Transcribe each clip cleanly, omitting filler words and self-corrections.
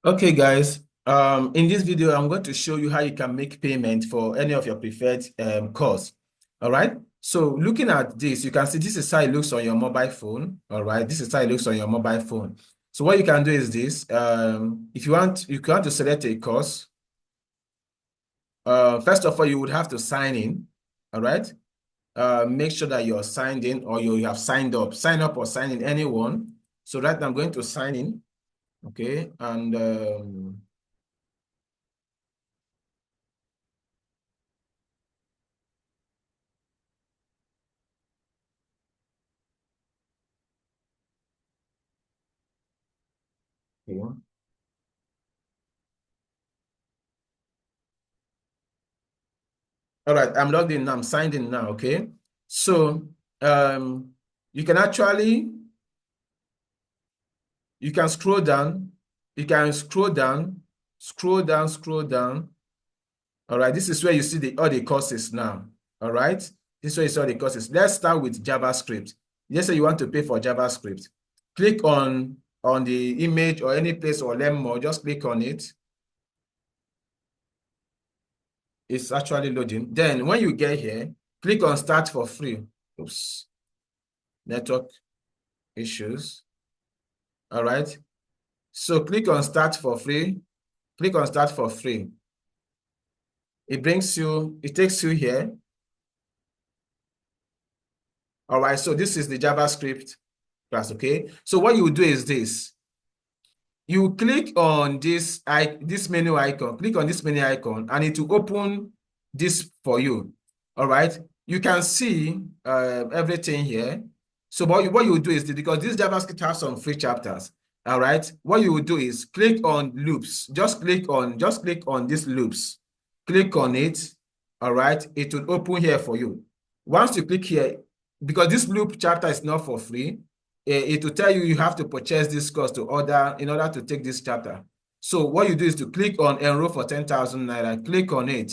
Okay, guys. In this video, I'm going to show you how you can make payment for any of your preferred course. All right. So looking at this, you can see this is how it looks on your mobile phone. All right. This is how it looks on your mobile phone. So what you can do is this. If you want to select a course. First of all, you would have to sign in. All right. Make sure that you're signed in or you have signed up. Sign up or sign in, anyone. So right now I'm going to sign in. Okay. And okay. All right, I'm logged in now. I'm signed in now. Okay. So um, you can actually you can scroll down. You can scroll down, scroll down, scroll down. All right. This is where you see all the courses now. All right. This is where you see all the courses. Let's start with JavaScript. Let's say you want to pay for JavaScript. Click on the image or any place or learn more. Just click on it. It's actually loading. Then when you get here, click on Start for free. Oops. Network issues. All right. So click on Start for free. Click on Start for free. It takes you here. All right. So this is the JavaScript class. Okay. So what you do is this. You click on this menu icon. Click on this menu icon, and it will open this for you. All right. You can see everything here. So what you will do is this, because this JavaScript has some free chapters. All right. What you will do is click on loops. Just click on these loops. Click on it. All right. It will open here for you. Once you click here, because this loop chapter is not for free, it will tell you you have to purchase this course in order to take this chapter. So what you do is to click on enroll for 10,000 naira. Click on it.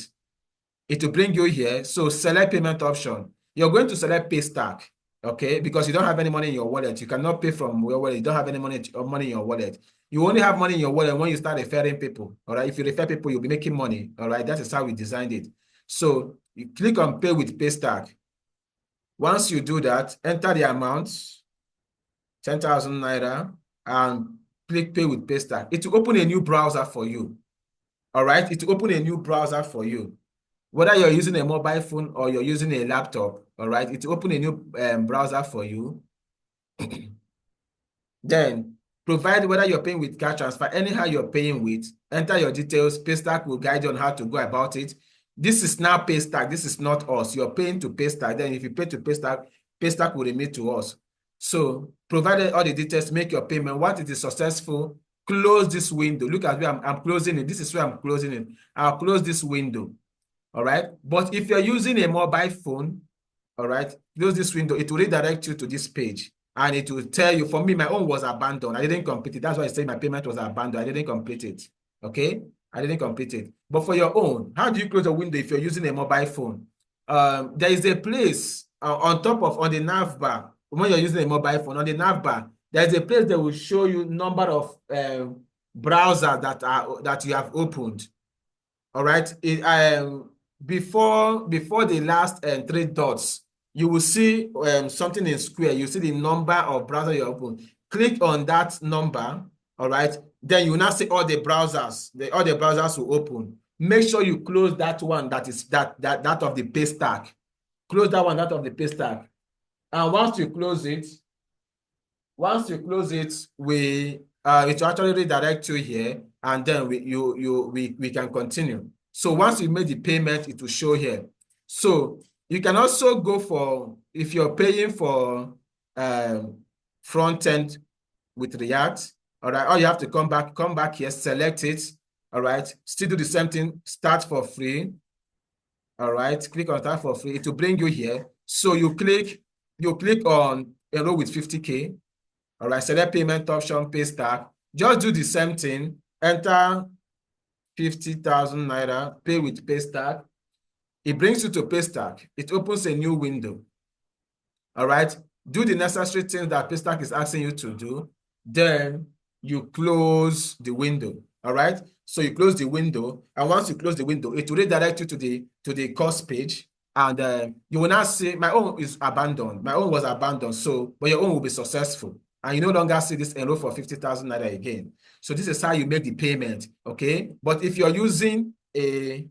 It will bring you here. So select payment option. You're going to select Paystack, okay? Because you don't have any money in your wallet. You cannot pay from your wallet. You don't have any money in your wallet. You only have money in your wallet when you start referring people, all right? If you refer people, you'll be making money, all right? That is how we designed it. So you click on pay with Paystack. Once you do that, enter the amount, 10,000 naira, and click pay with Paystack. It will open a new browser for you, all right? It will open a new browser for you. Whether you're using a mobile phone or you're using a laptop, all right, it will open a new browser for you. Then provide whether you're paying with cash transfer, anyhow you're paying with, enter your details. Paystack will guide you on how to go about it. This is now Paystack. This is not us. You're paying to Paystack. Then if you pay to Paystack, Paystack will remit to us. So provided all the details, make your payment. Once it is successful, close this window. Look at where I'm closing it. This is where I'm closing it. I'll close this window. All right. But if you're using a mobile phone, all right, close this window. It will redirect you to this page. And it will tell you, for me, my own was abandoned. I didn't complete it. That's why I say my payment was abandoned. I didn't complete it. Okay? I didn't complete it. But for your own, how do you close a window if you're using a mobile phone? There is a place on the nav bar. When you're using a mobile phone, on the nav bar, there's a place that will show you number of browsers that you have opened. All right. Before the last three dots, you will see something in square. You see the number of browser you open. Click on that number. All right. Then you will now see all the browsers. All the browsers will open. Make sure you close that one that is that of the Paystack. Close that one, that of the Paystack. And once you close it, we it will actually redirect you here, and then we can continue. So once you made the payment, it will show here. So you can also go for, if you're paying for front end with React, all right, all you have to come back here, select it, all right, still do the same thing, start for free, all right, click on start for free. It will bring you here. So you click on enroll with 50K. All right, select payment option, Paystack. Just do the same thing. Enter 50,000 naira, pay with Paystack. It brings you to Paystack. It opens a new window. All right, do the necessary things that Paystack is asking you to do. Then you close the window. All right. So you close the window, and once you close the window, it will redirect you to the course page, and you will now see my own is abandoned. My own was abandoned. So, but your own will be successful, and you no longer see this enroll for 50,000 naira again. So this is how you make the payment. Okay. But if you're using a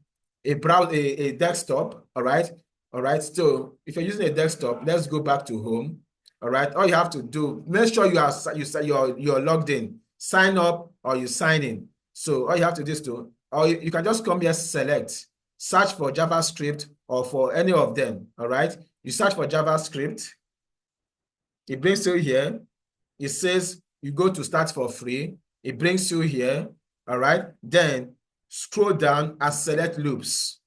a desktop, all right. All right. So if you're using a desktop, let's go back to home. All right. All you have to do, make sure you're logged in, sign up or you sign in. So all you have to do is or you can just come here, select, search for JavaScript or for any of them. All right. You search for JavaScript. It brings you here. It says you go to start for free. It brings you here. All right. Then scroll down and select loops.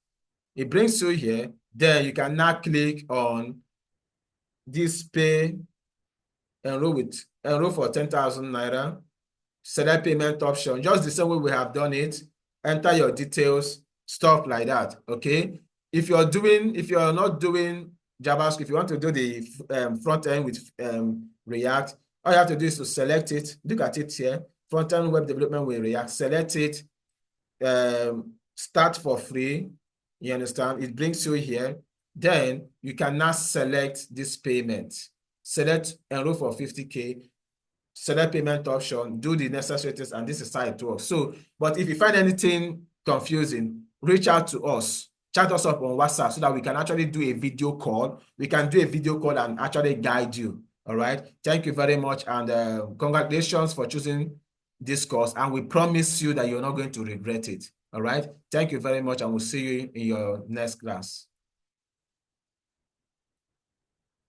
It brings you here. Then you can now click on this pay, enroll for 10,000 naira, select payment option, just the same way we have done it, enter your details, stuff like that. Okay. If you're not doing JavaScript, if you want to do the front end with React, all you have to do is to select it. Look at it here, front end web development with React, select it, start for free. You understand? It brings you here. Then you can now select this payment. Select enroll for 50K, select payment option, do the necessary things, and this is how it works. So, but if you find anything confusing, reach out to us. Chat us up on WhatsApp so that we can actually do a video call. We can do a video call and actually guide you. All right. Thank you very much. And congratulations for choosing this course. And we promise you that you're not going to regret it. All right. Thank you very much. And we'll see you in your next class.